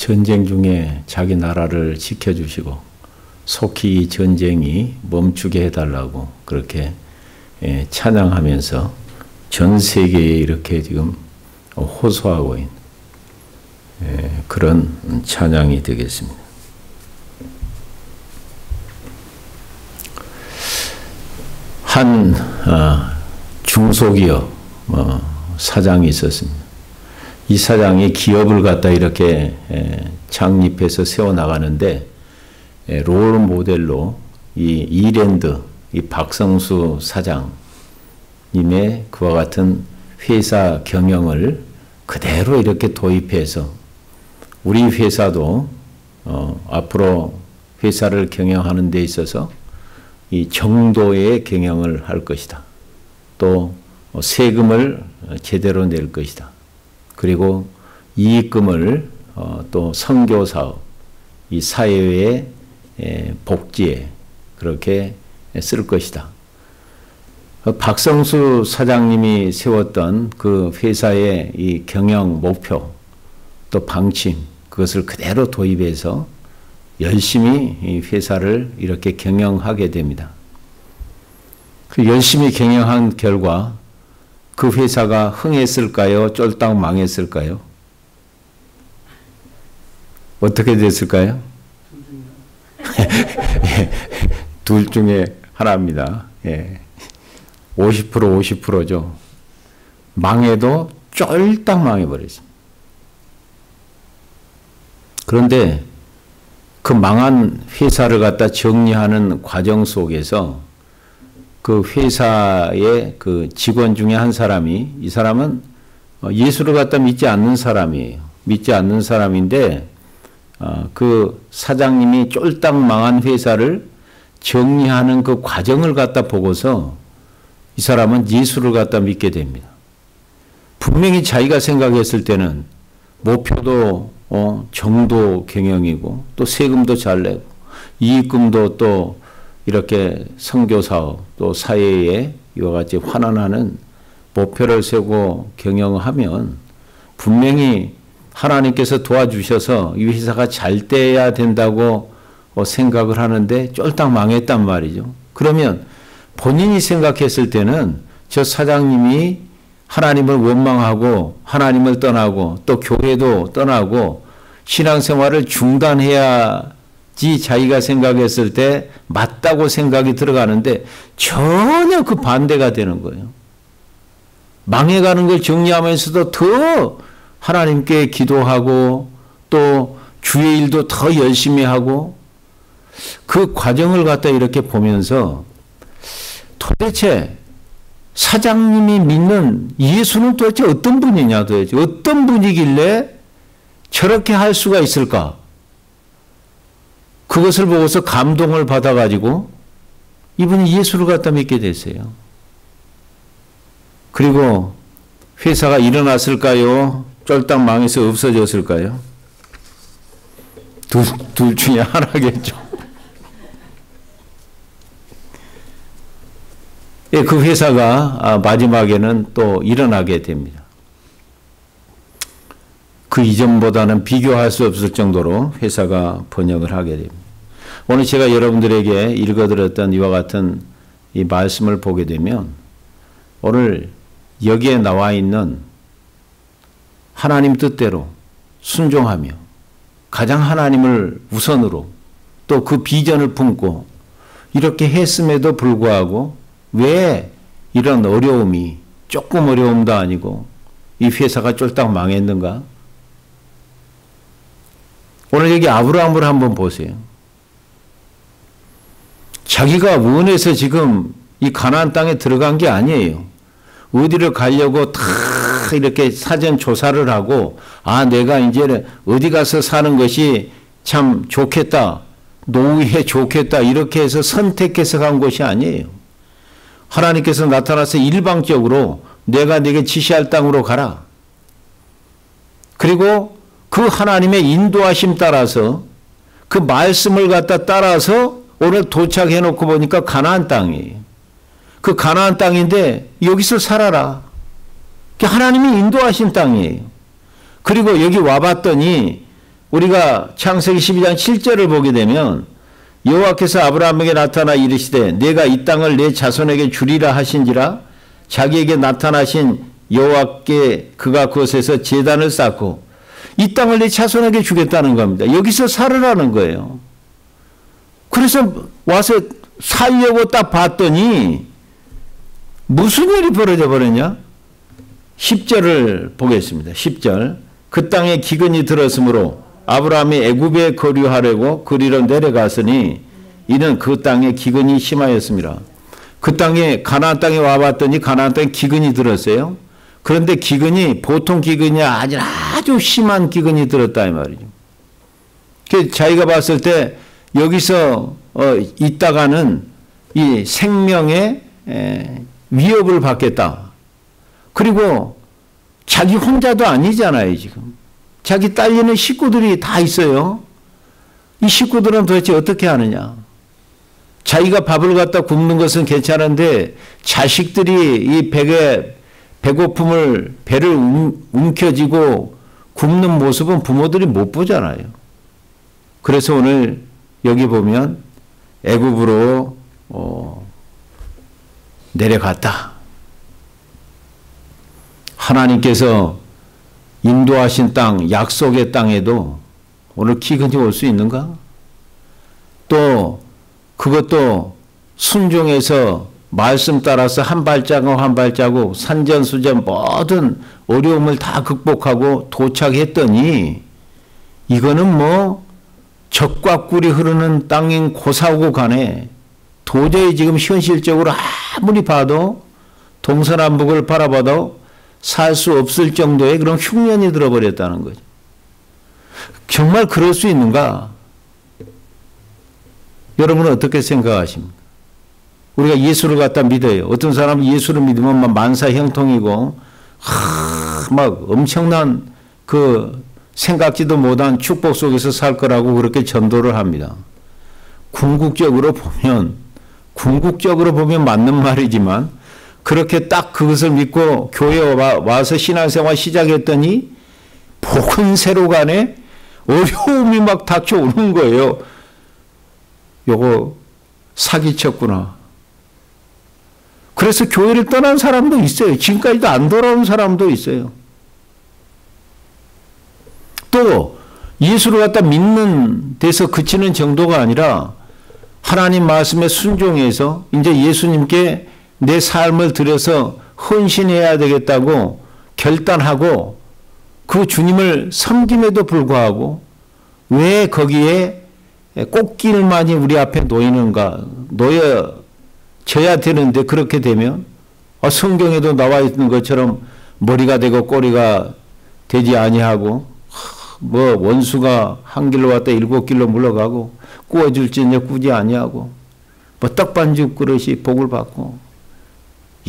전쟁 중에 자기 나라를 지켜주시고 속히 이 전쟁이 멈추게 해달라고 그렇게 찬양하면서 전 세계에 이렇게 지금 호소하고 있는 그런 찬양이 되겠습니다. 한 중소기업 사장이 있었습니다. 이 사장이 기업을 갖다 이렇게 창립해서 세워나가는데 롤 모델로 이 이랜드, 이 박성수 사장님의 그와 같은 회사 경영을 그대로 이렇게 도입해서 우리 회사도 앞으로 회사를 경영하는 데 있어서 이 정도의 경영을 할 것이다. 또 세금을 제대로 낼 것이다. 그리고 이익금을 또 선교사업, 이 사회의 복지에 그렇게 쓸 것이다. 박성수 사장님이 세웠던 그 회사의 이 경영 목표 또 방침 그것을 그대로 도입해서 열심히 이 회사를 이렇게 경영하게 됩니다. 그 열심히 경영한 결과 그 회사가 흥했을까요? 쫄딱 망했을까요? 어떻게 됐을까요? 둘 중에 하나입니다. 50% 50%죠. 망해도 쫄딱 망해버렸습니다. 그런데 그 망한 회사를 갖다 정리하는 과정 속에서 그 회사의 그 직원 중에 한 사람이, 이 사람은 예수를 갖다 믿지 않는 사람이에요. 믿지 않는 사람인데 그 사장님이 쫄딱 망한 회사를 정리하는 그 과정을 갖다 보고서 이 사람은 예수를 갖다 믿게 됩니다. 분명히 자기가 생각했을 때는 목표도 정도 경영이고 또 세금도 잘 내고 이익금도 또 이렇게 선교사업 또 사회에 이와 같이 환원하는 목표를 세우고 경영하면 분명히 하나님께서 도와주셔서 이 회사가 잘 돼야 된다고 생각을 하는데 쫄딱 망했단 말이죠. 그러면 본인이 생각했을 때는 저 사장님이 하나님을 원망하고 하나님을 떠나고 또 교회도 떠나고 신앙생활을 중단해야지 자기가 생각했을 때 맞다고 생각이 들어가는데 전혀 그 반대가 되는 거예요. 망해가는 걸 정리하면서도 더 하나님께 기도하고 또 주의 일도 더 열심히 하고 그 과정을 갖다 이렇게 보면서 도대체 사장님이 믿는 예수는 도대체 어떤 분이냐 도대체 어떤 분이길래 저렇게 할 수가 있을까? 그것을 보고서 감동을 받아가지고 이분이 예수를 갖다 믿게 됐어요. 그리고 회사가 일어났을까요? 쫄딱 망해서 없어졌을까요? 둘 중에 하나겠죠. 예, 그 회사가 마지막에는 또 일어나게 됩니다. 그 이전보다는 비교할 수 없을 정도로 회사가 번영을 하게 됩니다. 오늘 제가 여러분들에게 읽어드렸던 이와 같은 이 말씀을 보게 되면 오늘 여기에 나와 있는 하나님 뜻대로 순종하며 가장 하나님을 우선으로 또 그 비전을 품고 이렇게 했음에도 불구하고 왜 이런 어려움이 조금 어려움도 아니고 이 회사가 쫄딱 망했는가? 오늘 여기 아브라함을 한번 보세요. 자기가 원해서 지금 이 가나안 땅에 들어간 게 아니에요. 어디를 가려고 다 이렇게 사전 조사를 하고 내가 이제 어디 가서 사는 것이 참 좋겠다. 노후에 좋겠다. 이렇게 해서 선택해서 간 것이 아니에요. 하나님께서 나타나서 일방적으로 내가 네게 지시할 땅으로 가라. 그리고 그 하나님의 인도하심 따라서 그 말씀을 갖다 따라서 오늘 도착해 놓고 보니까 가나안 땅이에요. 그 가나안 땅인데 여기서 살아라. 하나님이 인도하신 땅이에요. 그리고 여기 와봤더니 우리가 창세기 12장 7절을 보게 되면 여호와께서 아브라함에게 나타나 이르시되 내가 이 땅을 내 자손에게 주리라 하신지라 자기에게 나타나신 여호와께 그가 그곳에서 제단을 쌓고 이 땅을 내 자손에게 주겠다는 겁니다. 여기서 살으라는 거예요. 그래서 와서 살려고 딱 봤더니 무슨 일이 벌어져 버렸냐? 10절을 보겠습니다. 10절. 그 땅에 기근이 들었으므로 아브라함이 애굽에 거류하려고 그리로 내려갔으니 이는 그 땅에 기근이 심하였습니다. 그 땅에 가나안 땅에 와봤더니 가나안 땅에 기근이 들었어요. 그런데 기근이 보통 기근이 아주 심한 기근이 들었다 이 말이죠. 자기가 봤을 때 여기서 있다가는 이 생명의 위협을 받겠다. 그리고 자기 혼자도 아니잖아요, 지금. 자기 딸리는 식구들이 다 있어요. 이 식구들은 도대체 어떻게 하느냐. 자기가 밥을 갖다 굶는 것은 괜찮은데 자식들이 이 배고픔을 배를 움켜쥐고 굶는 모습은 부모들이 못 보잖아요. 그래서 오늘 여기 보면 애굽으로 내려갔다. 하나님께서 인도하신 땅, 약속의 땅에도 오늘 기근이 올 수 있는가? 또 그것도 순종해서 말씀 따라서 한 발자국 한 발자국 산전수전 모든 어려움을 다 극복하고 도착했더니 이거는 뭐 적과 꿀이 흐르는 땅인 고사오고 가네. 도저히 지금 현실적으로 아무리 봐도 동서남북을 바라봐도 살 수 없을 정도의 그런 흉년이 들어버렸다는 거죠. 정말 그럴 수 있는가? 여러분은 어떻게 생각하십니까? 우리가 예수를 갖다 믿어요. 어떤 사람은 예수를 믿으면 막 만사 형통이고 막 엄청난 그 생각지도 못한 축복 속에서 살 거라고 그렇게 전도를 합니다. 궁극적으로 보면 맞는 말이지만 그렇게 딱 그것을 믿고 교회에 와서 신앙생활 시작했더니 복은 새로 가네. 어려움이 막 닥쳐오는 거예요. 요거 사기쳤구나. 그래서 교회를 떠난 사람도 있어요. 지금까지도 안 돌아온 사람도 있어요. 또 예수를 갖다 믿는 데서 그치는 정도가 아니라 하나님 말씀에 순종해서 이제 예수님께 내 삶을 들여서 헌신해야 되겠다고 결단하고 그 주님을 섬김에도 불구하고 왜 거기에 꽃길만이 우리 앞에 놓여져야 되는데 그렇게 되면 성경에도 나와 있는 것처럼 머리가 되고 꼬리가 되지 아니하고 뭐 원수가 한 길로 왔다 7길로 물러가고 구워줄지냐 꾸지 아니하고 뭐 떡반죽 그릇이 복을 받고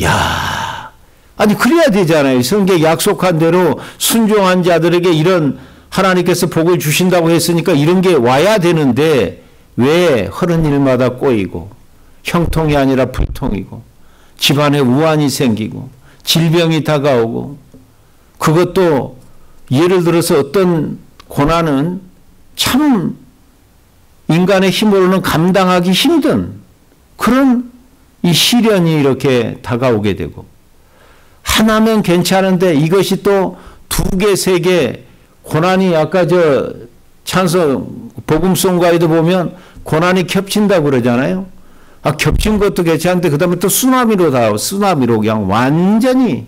야 아니 그래야 되잖아요. 성경 약속한 대로 순종한 자들에게 이런 하나님께서 복을 주신다고 했으니까 이런 게 와야 되는데 왜 하는 일마다 꼬이고 형통이 아니라 불통이고 집안에 우환이 생기고 질병이 다가오고 그것도 예를 들어서 어떤 고난은 참 인간의 힘으로는 감당하기 힘든 그런 이 시련이 이렇게 다가오게 되고 하나면 괜찮은데 이것이 또 2개, 3개 고난이 아까 저 찬송 복음송가에도 보면 고난이 겹친다고 그러잖아요. 겹친 것도 괜찮은데 그 다음에 또 쓰나미로 그냥 완전히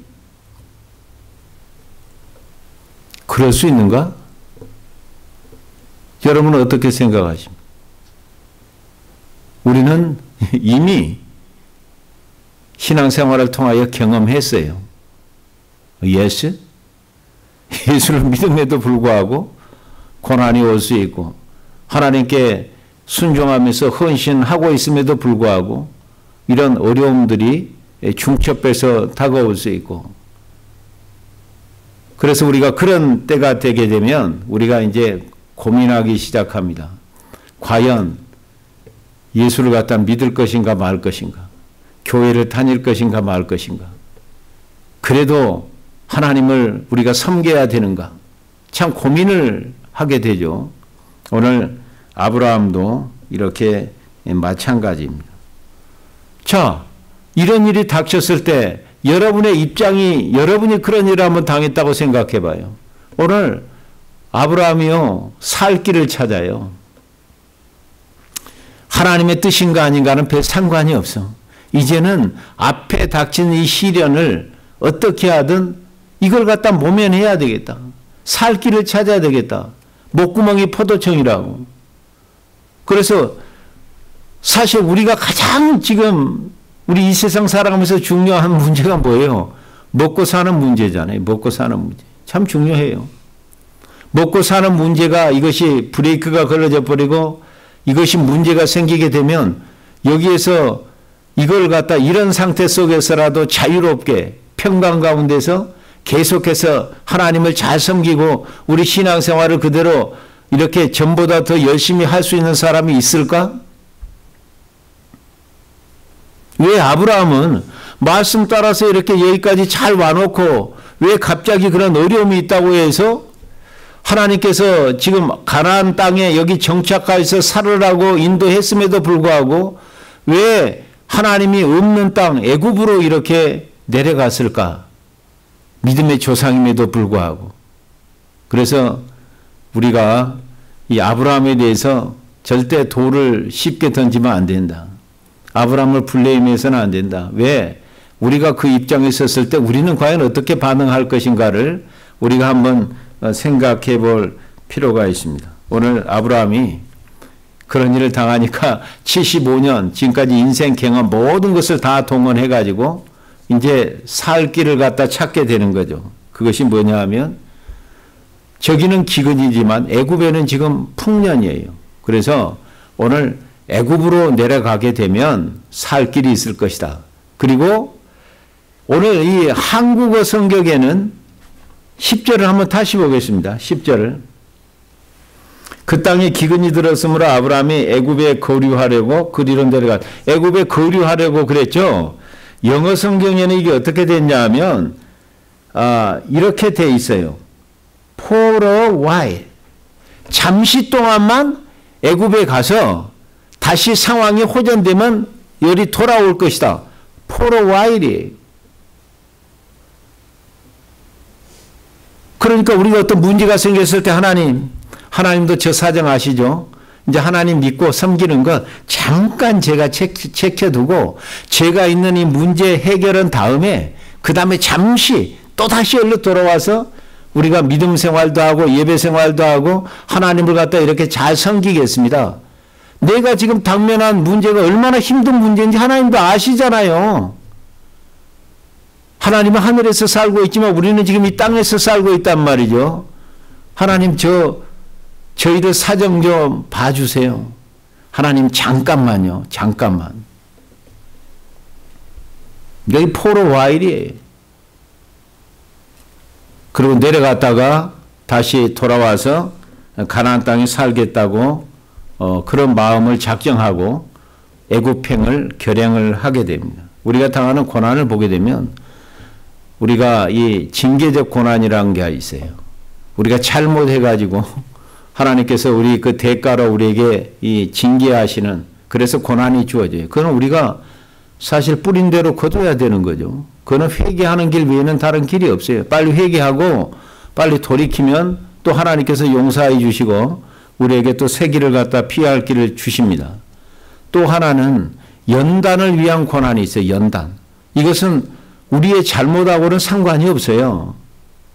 그럴 수 있는가? 여러분은 어떻게 생각하십니까? 우리는 이미 신앙생활을 통하여 경험했어요. 예수? 예수를 믿음에도 불구하고 고난이 올 수 있고 하나님께 순종하면서 헌신하고 있음에도 불구하고 이런 어려움들이 중첩해서 다가올 수 있고 그래서 우리가 그런 때가 되게 되면 우리가 이제 고민하기 시작합니다. 과연 예수를 갖다 믿을 것인가 말 것인가 교회를 다닐 것인가 말 것인가 그래도 하나님을 우리가 섬겨야 되는가 참 고민을 하게 되죠. 오늘 아브라함도 이렇게 마찬가지입니다. 자, 이런 일이 닥쳤을 때 여러분의 입장이, 여러분이 그런 일을 한번 당했다고 생각해 봐요. 오늘 아브라함이요, 살 길을 찾아요. 하나님의 뜻인가 아닌가는 별 상관이 없어. 이제는 앞에 닥친 이 시련을 어떻게 하든 이걸 갖다 모면해야 되겠다. 살 길을 찾아야 되겠다. 목구멍이 포도청이라고. 그래서 사실 우리가 가장 지금 우리 이 세상 살아가면서 중요한 문제가 뭐예요? 먹고 사는 문제잖아요. 먹고 사는 문제. 참 중요해요. 먹고 사는 문제가 이것이 브레이크가 걸려져 버리고 이것이 문제가 생기게 되면 여기에서 이걸 갖다 이런 상태 속에서라도 자유롭게 평강 가운데서 계속해서 하나님을 잘 섬기고 우리 신앙생활을 그대로 이렇게 전보다 더 열심히 할 수 있는 사람이 있을까? 왜 아브라함은 말씀 따라서 이렇게 여기까지 잘 와놓고 왜 갑자기 그런 어려움이 있다고 해서 하나님께서 지금 가나안 땅에 여기 정착하여서 살으라고 인도했음에도 불구하고 왜 하나님이 없는 땅 애굽으로 이렇게 내려갔을까? 믿음의 조상임에도 불구하고. 그래서 우리가 이 아브라함에 대해서 절대 돌을 쉽게 던지면 안 된다. 아브라함을 블레임해서는 안 된다. 왜? 우리가 그 입장에 섰을 때 우리는 과연 어떻게 반응할 것인가를 우리가 한번 생각해 볼 필요가 있습니다. 오늘 아브라함이 그런 일을 당하니까 75년 지금까지 인생 경험 모든 것을 다 동원해 가지고 이제 살 길을 갖다 찾게 되는 거죠. 그것이 뭐냐 하면 저기는 기근이지만 애굽에는 지금 풍년이에요. 그래서 오늘 애굽으로 내려가게 되면 살 길이 있을 것이다. 그리고 오늘 이 한국어 성경에는 10절을 한번 다시 보겠습니다. 10절을. 그 땅에 기근이 들었으므로 아브라함이 애굽에 거류하려고 그리로 내려가. 애굽에 거류하려고 그랬죠. 영어 성경에는 이게 어떻게 됐냐 하면 이렇게 돼 있어요. For a while. 잠시 동안만 애굽에 가서 다시 상황이 호전되면 열이 돌아올 것이다. For a while이에요. 그러니까 우리가 어떤 문제가 생겼을 때 하나님도 저 사정 아시죠? 이제 하나님 믿고 섬기는 것 잠깐 제가 체크두고 제가 있는 이 문제 해결은 다음에 그 다음에 잠시 또다시 얼른 돌아와서 우리가 믿음 생활도 하고 예배 생활도 하고 하나님을 갖다 이렇게 잘 섬기겠습니다. 내가 지금 당면한 문제가 얼마나 힘든 문제인지 하나님도 아시잖아요. 하나님은 하늘에서 살고 있지만 우리는 지금 이 땅에서 살고 있단 말이죠. 하나님 저희들 사정 좀 봐주세요. 하나님 잠깐만요. 잠깐만. 여기 포로 와일이에요. 그리고 내려갔다가 다시 돌아와서 가나안 땅에 살겠다고 그런 마음을 작정하고 애굽행을 결행을 하게 됩니다. 우리가 당하는 고난을 보게 되면 우리가 이 징계적 고난이라는 게 있어요. 우리가 잘못해가지고 하나님께서 우리 그 대가로 우리에게 이 징계하시는 그래서 고난이 주어져요. 그건 우리가 사실 뿌린 대로 거둬야 되는 거죠. 그거는 회개하는 길 외에는 다른 길이 없어요. 빨리 회개하고 빨리 돌이키면 또 하나님께서 용서해 주시고 우리에게 또 새 길을 갖다 피할 길을 주십니다. 또 하나는 연단을 위한 고난이 있어요. 연단. 이것은 우리의 잘못하고는 상관이 없어요.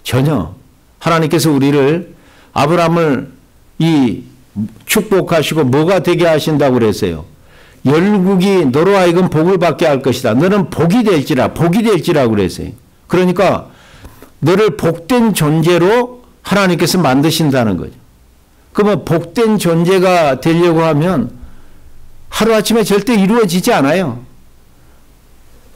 전혀. 하나님께서 우리를 아브라함을 이 축복하시고 뭐가 되게 하신다고 그랬어요. 열국이 너로 하여금 복을 받게 할 것이다. 너는 복이 될지라 그랬어요. 그러니까 너를 복된 존재로 하나님께서 만드신다는 거죠. 그러면 복된 존재가 되려고 하면 하루아침에 절대 이루어지지 않아요.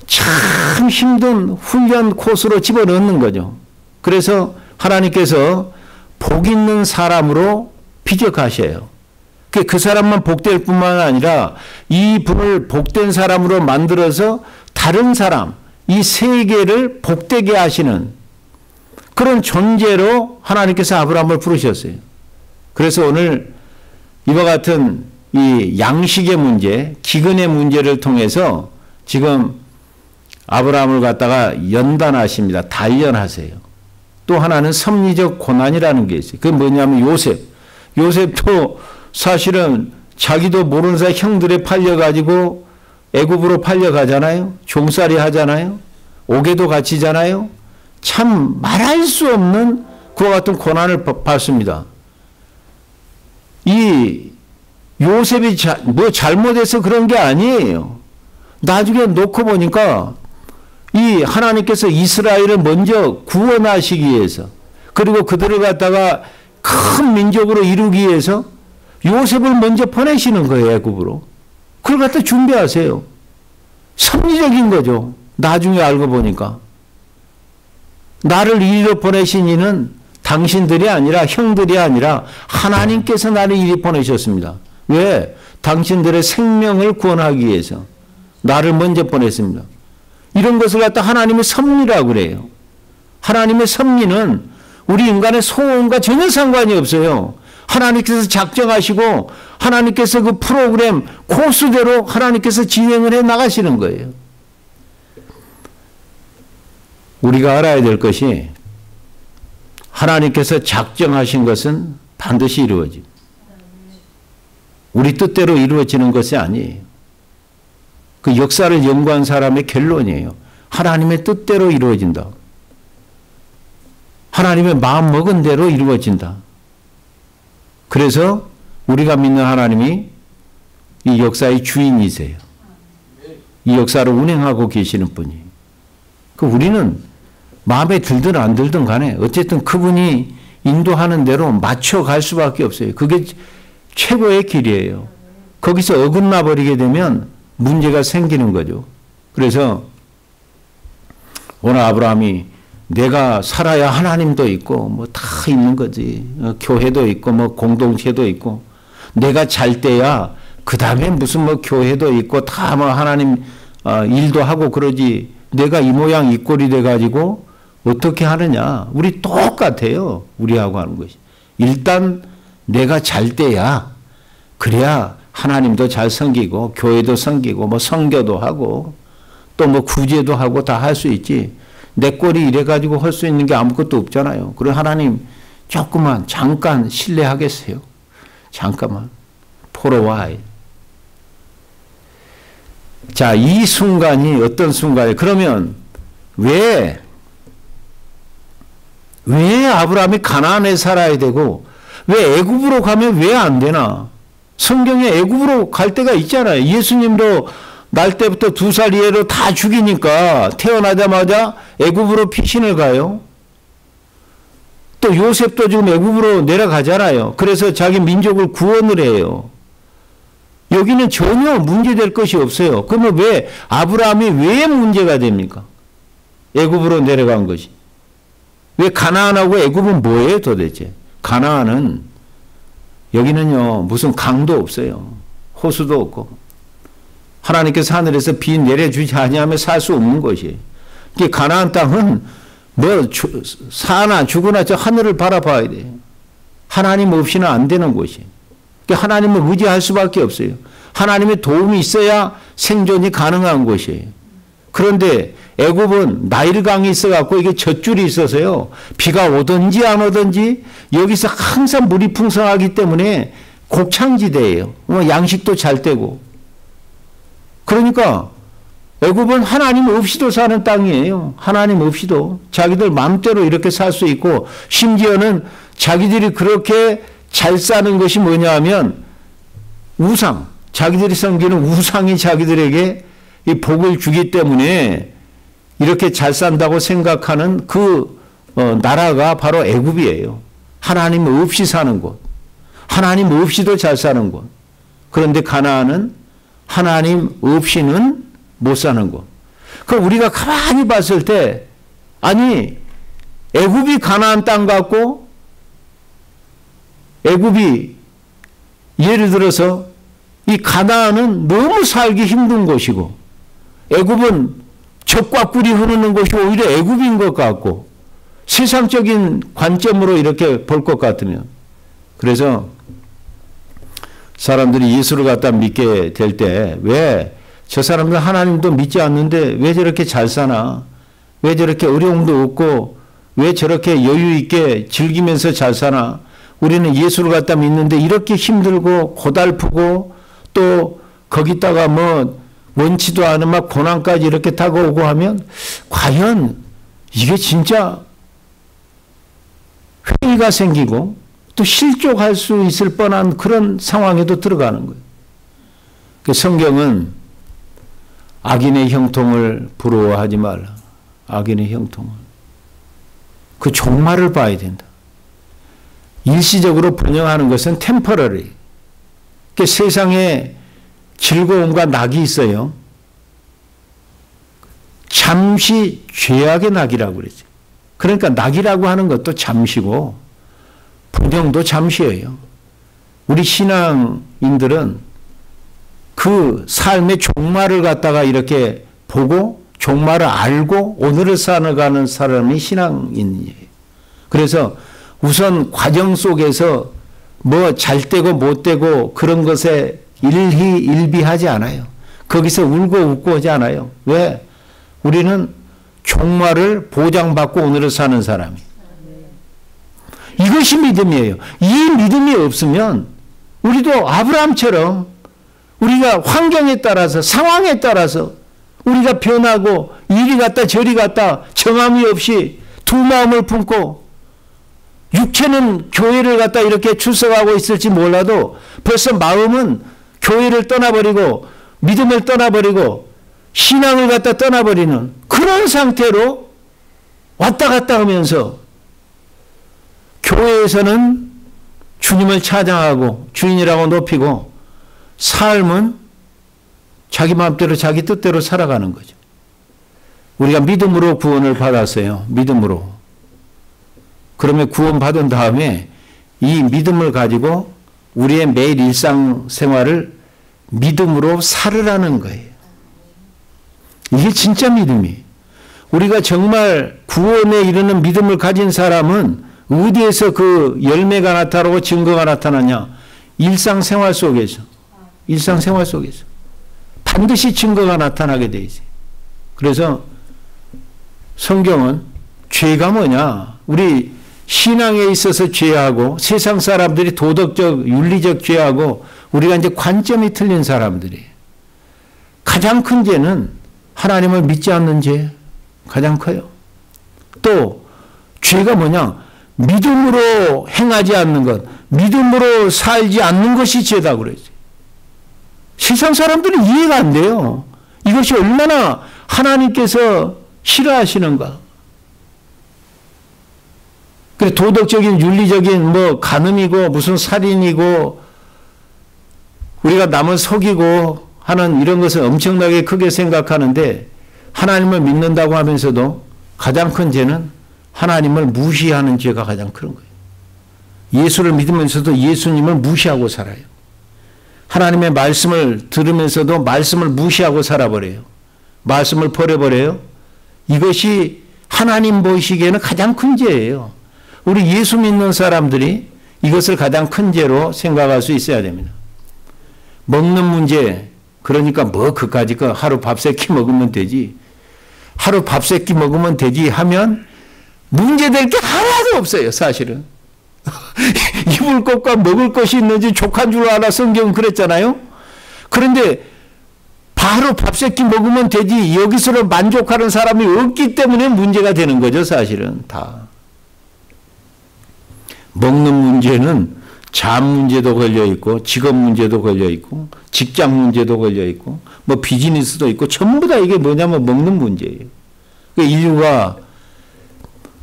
참 힘든 훈련 코스로 집어넣는 거죠. 그래서 하나님께서 복 있는 사람으로 비적하셔요. 그 사람만 복될 뿐만 아니라 이 분을 복된 사람으로 만들어서 다른 사람, 이 세계를 복되게 하시는 그런 존재로 하나님께서 아브라함을 부르셨어요. 그래서 오늘 이와 같은 이 양식의 문제, 기근의 문제를 통해서 지금 아브라함을 갖다가 연단하십니다. 단련하세요. 또 하나는 섭리적 고난이라는 게 있어요. 그게 뭐냐면 요셉. 요셉도 사실은 자기도 모르는 사이 형들에 팔려가지고 애굽으로 팔려가잖아요. 종살이 하잖아요. 옥에도 갇히잖아요. 참 말할 수 없는 그와 같은 고난을 받습니다. 이 요셉이 뭐 잘못해서 그런 게 아니에요. 나중에 놓고 보니까 이 하나님께서 이스라엘을 먼저 구원하시기 위해서, 그리고 그들을 갖다가 큰 민족으로 이루기 위해서 요셉을 먼저 보내시는 거예요. 애굽으로. 그걸 갖다 준비하세요. 섭리적인 거죠. 나중에 알고 보니까. 나를 이리로 보내신 이는 당신들이 아니라, 형들이 아니라 하나님께서 나를 이리 보내셨습니다. 왜? 당신들의 생명을 구원하기 위해서 나를 먼저 보냈습니다. 이런 것을 갖다 하나님의 섭리라고 그래요. 하나님의 섭리는 우리 인간의 소원과 전혀 상관이 없어요. 하나님께서 작정하시고 하나님께서 그 프로그램 코스대로 하나님께서 진행을 해 나가시는 거예요. 우리가 알아야 될 것이, 하나님께서 작정하신 것은 반드시 이루어집니다. 우리 뜻대로 이루어지는 것이 아니에요. 그 역사를 연구한 사람의 결론이에요. 하나님의 뜻대로 이루어진다. 하나님의 마음 먹은 대로 이루어진다. 그래서 우리가 믿는 하나님이 이 역사의 주인이세요. 이 역사를 운행하고 계시는 분이에요. 그 우리는 마음에 들든 안 들든 간에 어쨌든 그분이 인도하는 대로 맞춰갈 수밖에 없어요. 그게 최고의 길이에요. 거기서 어긋나 버리게 되면 문제가 생기는 거죠. 그래서 오늘 아브라함이 내가 살아야 하나님도 있고 뭐 다 있는 거지. 교회도 있고 뭐 공동체도 있고, 내가 잘 때야 그 다음에 무슨 뭐 교회도 있고 다 뭐 하나님 일도 하고 그러지. 내가 이 모양 이 꼴이 돼가지고 어떻게 하느냐. 우리 똑같아요. 우리하고 하는 것이. 일단 내가 잘 때야 그래야 하나님도 잘 섬기고 교회도 섬기고 뭐 선교도 하고 또 뭐 구제도 하고 다 할 수 있지. 내 꼴이 이래가지고 할 수 있는 게 아무것도 없잖아요. 그리고 하나님 조금만 잠깐 신뢰하겠어요. 잠깐만. For a while. 자, 이 순간이 어떤 순간이에요? 그러면 왜 아브라함이 가나안에 살아야 되고 왜 애굽으로 가면 왜 안 되나? 성경에 애굽으로 갈 때가 있잖아요. 예수님도 날 때부터 2살 이하로 다 죽이니까 태어나자마자 애굽으로 피신을 가요. 또 요셉도 지금 애굽으로 내려가잖아요. 그래서 자기 민족을 구원을 해요. 여기는 전혀 문제될 것이 없어요. 그러면 왜 아브라함이 왜 문제가 됩니까? 애굽으로 내려간 것이. 왜 가나안하고 애굽은 뭐예요 도대체? 가나안은 여기는요 무슨 강도 없어요. 호수도 없고 하나님께서 하늘에서 비 내려주지 아니하면 살 수 없는 것이에요. 가나안 땅은 뭐 사나 죽으나 저 하늘을 바라봐야 돼요. 하나님 없이는 안 되는 곳이에요. 하나님을 의지할 수밖에 없어요. 하나님의 도움이 있어야 생존이 가능한 곳이에요. 그런데 애굽은 나일강이 있어갖고 이게 젖줄이 있어서요. 비가 오든지 안 오든지 여기서 항상 물이 풍성하기 때문에 곡창지대예요. 양식도 잘 되고. 그러니까 애굽은 하나님 없이도 사는 땅이에요. 하나님 없이도. 자기들 마음대로 이렇게 살 수 있고 심지어는 자기들이 그렇게 잘 사는 것이 뭐냐 하면 우상. 자기들이 섬기는 우상이 자기들에게 이 복을 주기 때문에 이렇게 잘 산다고 생각하는 그 나라가 바로 애굽이에요. 하나님 없이 사는 곳. 하나님 없이도 잘 사는 곳. 그런데 가나안은 하나님 없이는 못 사는 곳. 그럼 우리가 가만히 봤을 때 아니 애굽이 가나안 땅 같고 애굽이 예를 들어서 이 가나안은 너무 살기 힘든 곳이고 애굽은 젖과 꿀이 흐르는 곳이 오히려 애굽인 것 같고 세상적인 관점으로 이렇게 볼 것 같으면 그래서 사람들이 예수를 갖다 믿게 될 때 왜 저 사람들 하나님도 믿지 않는데 왜 저렇게 잘 사나? 왜 저렇게 어려움도 없고 왜 저렇게 여유 있게 즐기면서 잘 사나? 우리는 예수를 갖다 믿는데 이렇게 힘들고 고달프고 또 거기다가 뭐 원치도 않은 막 고난까지 이렇게 타고 오고 하면 과연 이게 진짜 회의가 생기고 또 실족할 수 있을 뻔한 그런 상황에도 들어가는 거예요. 그 성경은 악인의 형통을 부러워하지 말라. 악인의 형통을. 그 종말을 봐야 된다. 일시적으로 번영하는 것은 템퍼러리. 그 세상에 즐거움과 낙이 있어요. 잠시 죄악의 낙이라고 그러죠. 그러니까 낙이라고 하는 것도 잠시고 번영도 잠시예요. 우리 신앙인들은 그 삶의 종말을 갖다가 이렇게 보고 종말을 알고 오늘을 살아가는 사람이 신앙인이에요. 그래서 우선 과정 속에서 뭐 잘 되고 못 되고 그런 것에 일희일비하지 않아요. 거기서 울고 웃고 하지 않아요. 왜? 우리는 종말을 보장받고 오늘을 사는 사람이에요. 이것이 믿음이에요. 이 믿음이 없으면 우리도 아브라함처럼 우리가 환경에 따라서 상황에 따라서 우리가 변하고 이리 갔다 저리 갔다 정함이 없이 두 마음을 품고 육체는 교회를 갖다 이렇게 출석하고 있을지 몰라도 벌써 마음은 교회를 떠나버리고 믿음을 떠나버리고 신앙을 갖다 떠나버리는 그런 상태로 왔다 갔다 하면서 교회에서는 주님을 찬양하고 주인이라고 높이고 삶은 자기 마음대로 자기 뜻대로 살아가는 거죠. 우리가 믿음으로 구원을 받았어요. 믿음으로. 그러면 구원받은 다음에 이 믿음을 가지고 우리의 매일 일상생활을 믿음으로 살으라는 거예요. 이게 진짜 믿음이에요. 우리가 정말 구원에 이르는 믿음을 가진 사람은 어디에서 그 열매가 나타나고 증거가 나타나냐? 일상생활 속에서. 일상생활 속에서. 반드시 증거가 나타나게 돼 있어요. 그래서 성경은 죄가 뭐냐? 우리 신앙에 있어서 죄하고 세상 사람들이 도덕적, 윤리적 죄하고 우리가 이제 관점이 틀린 사람들이에요. 가장 큰 죄는 하나님을 믿지 않는 죄. 가장 커요. 또 죄가 뭐냐? 믿음으로 행하지 않는 것, 믿음으로 살지 않는 것이 죄다 그러죠. 세상 사람들은 이해가 안 돼요. 이것이 얼마나 하나님께서 싫어하시는가. 그래 도덕적인 윤리적인 뭐 간음이고 무슨 살인이고 우리가 남을 속이고 하는 이런 것을 엄청나게 크게 생각하는데 하나님을 믿는다고 하면서도 가장 큰 죄는 하나님을 무시하는 죄가 가장 큰 거예요. 예수를 믿으면서도 예수님을 무시하고 살아요. 하나님의 말씀을 들으면서도 말씀을 무시하고 살아버려요. 말씀을 버려버려요. 이것이 하나님 보시기에는 가장 큰 죄예요. 우리 예수 믿는 사람들이 이것을 가장 큰 죄로 생각할 수 있어야 됩니다. 먹는 문제, 그러니까 뭐 그까짓 거 하루 밥 세 끼 먹으면 되지. 하루 밥 세 끼 먹으면 되지 하면 문제될 게 하나도 없어요, 사실은. 입을 것과 먹을 것이 있는지 족한 줄 알아 성경은 그랬잖아요. 그런데 바로 밥 세 끼 먹으면 되지 여기서는 만족하는 사람이 없기 때문에 문제가 되는 거죠, 사실은 다. 먹는 문제는 잠 문제도 걸려 있고 직업 문제도 걸려 있고 직장 문제도 걸려 있고 뭐 비즈니스도 있고 전부 다 이게 뭐냐면 먹는 문제예요. 인류가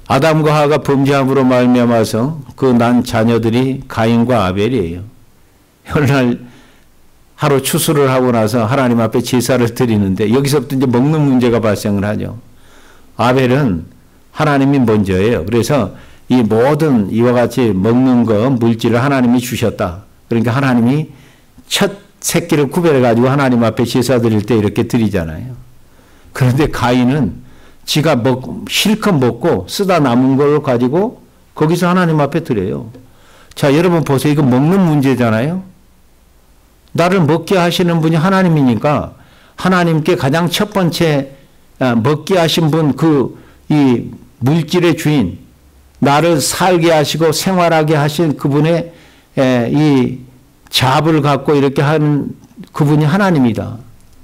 아담과 하와가 범죄함으로 말미암아서 그 난 자녀들이 가인과 아벨이에요. 오늘 하루 추수를 하고 나서 하나님 앞에 제사를 드리는데 여기서부터 이제 먹는 문제가 발생을 하죠. 아벨은 하나님이 먼저예요. 그래서 이 모든 이와 같이 먹는 거 물질을 하나님이 주셨다. 그러니까 하나님이 첫 새끼를 구별해 가지고 하나님 앞에 제사 드릴 때 이렇게 드리잖아요. 그런데 가인은 지가 실컷 먹고 쓰다 남은 걸 가지고 거기서 하나님 앞에 드려요. 자, 여러분 보세요. 이거 먹는 문제잖아요. 나를 먹게 하시는 분이 하나님이니까 하나님께 가장 첫 번째 먹게 하신 분, 이 물질의 주인, 나를 살게 하시고 생활하게 하신 그분의 이 잡을 갖고 이렇게 하는 그분이 하나님이다.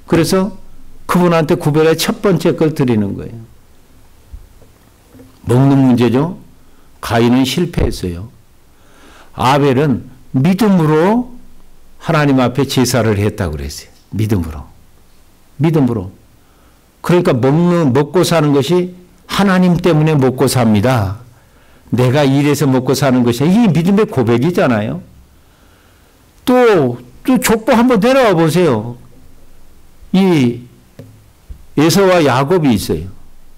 그래서 그분한테 구별의 첫 번째 걸 드리는 거예요. 먹는 문제죠. 가인은 실패했어요. 아벨은 믿음으로 하나님 앞에 제사를 했다고 그랬어요. 믿음으로. 믿음으로. 그러니까 먹고 사는 것이 하나님 때문에 먹고 삽니다. 내가 일해서 먹고 사는 것이 이게 믿음의 고백이잖아요. 또 족보 한번 내려와 보세요. 이 에서와 야곱이 있어요.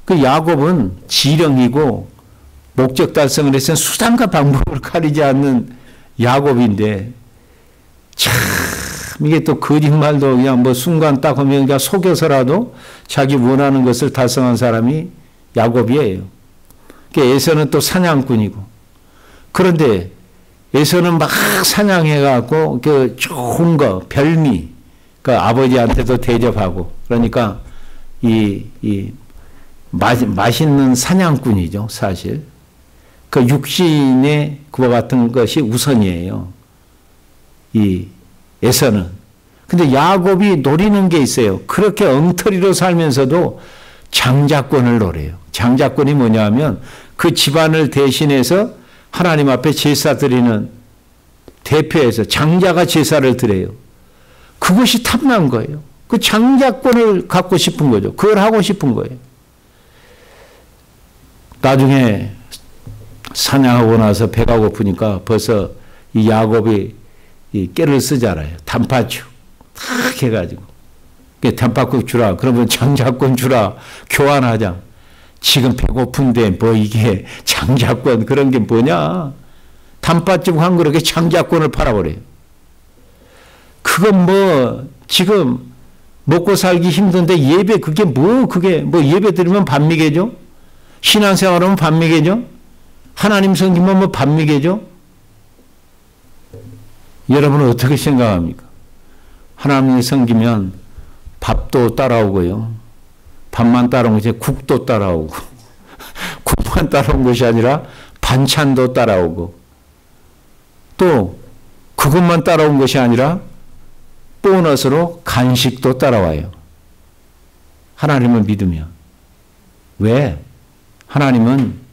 그 야곱은 지령이고 목적 달성을 해서 수단과 방법을 가리지 않는 야곱인데 참 이게 또 거짓말도 그냥 뭐 순간 딱 하면 그냥 속여서라도 자기 원하는 것을 달성한 사람이 야곱이에요. 에서는 또 사냥꾼이고 그런데 에서는 막 사냥해갖고 그 좋은 거 별미 그 아버지한테도 대접하고 그러니까 이 맛있는 사냥꾼이죠 사실. 그 육신의 그와 같은 것이 우선이에요. 이 에서는. 근데 야곱이 노리는 게 있어요. 그렇게 엉터리로 살면서도 장자권을 노려요. 장자권이 뭐냐 하면 그 집안을 대신해서 하나님 앞에 제사 드리는 대표에서 장자가 제사를 드려요. 그것이 탐난 거예요. 그 장자권을 갖고 싶은 거죠. 그걸 하고 싶은 거예요. 나중에 사냥하고 나서 배가 고프니까 벌써 이 야곱이 이 깨를 쓰잖아요. 단팥죽 탁 해가지고 단팥국 주라. 그러면 장자권 주라. 교환하자. 지금 배고픈데 뭐 이게 장자권 그런 게 뭐냐. 단팥죽 한 그릇에 장자권을 팔아버려요. 그건 뭐 지금 먹고 살기 힘든데 예배 그게 뭐 예배 드리면 반미개죠? 신앙생활하면 반미개죠? 하나님 섬기면 뭐 반미개죠? 여러분은 어떻게 생각합니까? 하나님 섬기면 밥도 따라오고요. 밥만 따라온 것이 국도 따라오고 국만 따라온 것이 아니라 반찬도 따라오고 또 그것만 따라온 것이 아니라 보너스로 간식도 따라와요. 하나님을 믿으면. 왜? 하나님은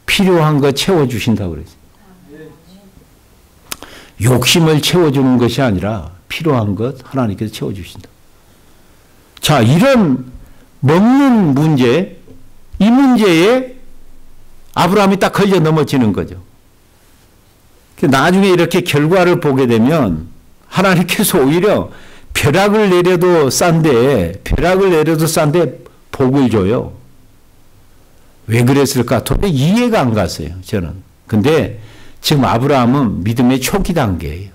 필요한 거 채워주신다고 그랬어요. 욕심을 채워주는 것이 아니라 필요한 것 하나님께서 채워주신다. 자, 이런 먹는 문제, 이 문제에 아브라함이 딱 걸려 넘어지는 거죠. 나중에 이렇게 결과를 보게 되면 하나님께서 오히려 벼락을 내려도 싼데 복을 줘요. 왜 그랬을까? 도대체 이해가 안 갔어요, 저는. 근데 지금 아브라함은 믿음의 초기 단계예요.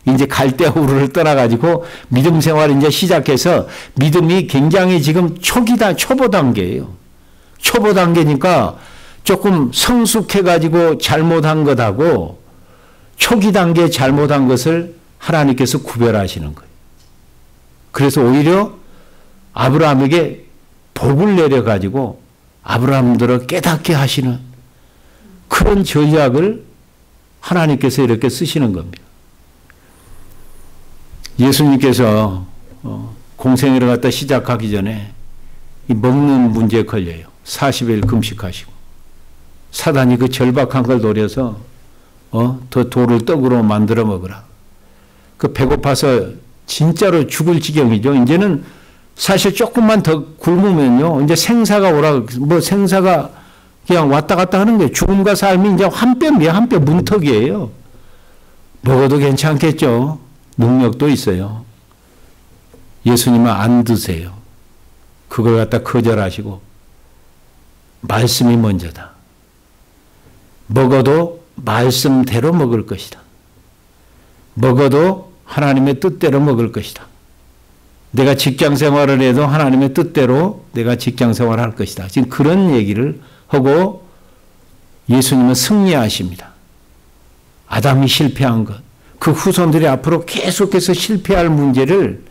이제 갈대우르를 떠나가지고 믿음 생활을 이제 시작해서 믿음이 굉장히 지금 초보 단계예요. 초보 단계니까 조금 성숙해가지고 잘못한 것하고 초기 단계에 잘못한 것을 하나님께서 구별하시는 거예요. 그래서 오히려 아브라함에게 복을 내려가지고 아브라함들을 깨닫게 하시는 그런 전략을 하나님께서 이렇게 쓰시는 겁니다. 예수님께서 공생애를 갖다 시작하기 전에 이 먹는 문제에 걸려요. 40일 금식하시고 사단이 그 절박한 걸 노려서 더 돌을 떡으로 만들어 먹으라. 그 배고파서 진짜로 죽을 지경이죠. 이제는 사실 조금만 더 굶으면요. 이제 생사가 생사가 그냥 왔다 갔다 하는 거예요. 죽음과 삶이 이제 한 뼘 문턱이에요. 먹어도 괜찮겠죠. 능력도 있어요. 예수님은 안 드세요. 그걸 갖다 거절하시고 말씀이 먼저다. 먹어도 말씀대로 먹을 것이다. 먹어도 하나님의 뜻대로 먹을 것이다. 내가 직장 생활을 해도 하나님의 뜻대로 내가 직장 생활을 할 것이다. 지금 그런 얘기를 하고 예수님은 승리하십니다. 아담이 실패한 것, 그 후손들이 앞으로 계속해서 실패할 문제를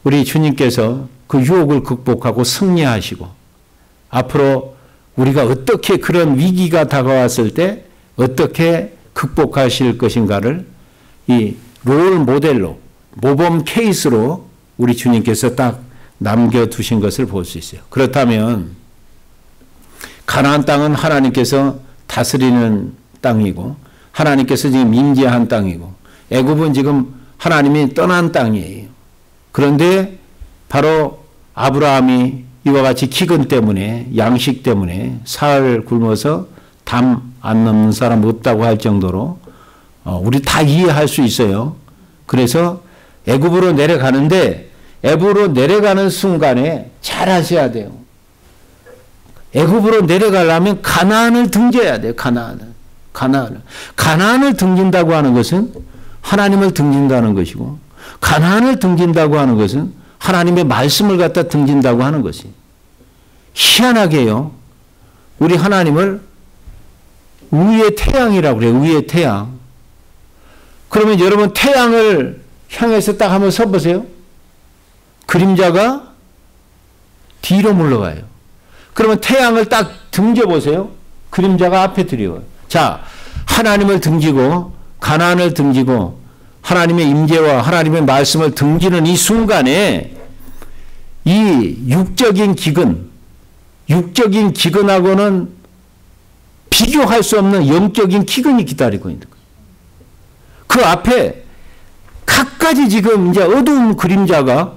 우리 주님께서 그 유혹을 극복하고 승리하시고 앞으로 우리가 어떻게 그런 위기가 다가왔을 때 어떻게 극복하실 것인가를 이 롤 모델로 모범 케이스로 우리 주님께서 딱 남겨두신 것을 볼 수 있어요. 그렇다면 가나안 땅은 하나님께서 다스리는 땅이고 하나님께서 지금 임재한 땅이고 애굽은 지금 하나님이 떠난 땅이에요. 그런데 바로 아브라함이 이와 같이 기근 때문에 양식 때문에 사흘 굶어서 담 안 넘는 사람 없다고 할 정도로 우리 다 이해할 수 있어요. 그래서 애굽으로 내려가는데 애굽으로 내려가는 순간에 잘 하셔야 돼요. 애굽으로 내려가려면 가나안을 등져야 돼요. 가나안을 등진다고 하는 것은 하나님을 등진다는 것이고 가나안을 등진다고 하는 것은 하나님의 말씀을 갖다 등진다고 하는 것이. 희한하게요. 우리 하나님을 위의 태양이라고 그래요. 위의 태양. 그러면 여러분 태양을 향해서 딱 한번 서보세요. 그림자가 뒤로 물러가요. 그러면 태양을 딱 등져보세요. 그림자가 앞에 들어와요. 자, 하나님을 등지고 가나안을 등지고 하나님의 임재와 하나님의 말씀을 등지는 이 순간에 이 육적인 기근하고는 비교할 수 없는 영적인 기근이 기다리고 있는 거예요. 그 앞에 갖가지 지금 이제 어두운 그림자가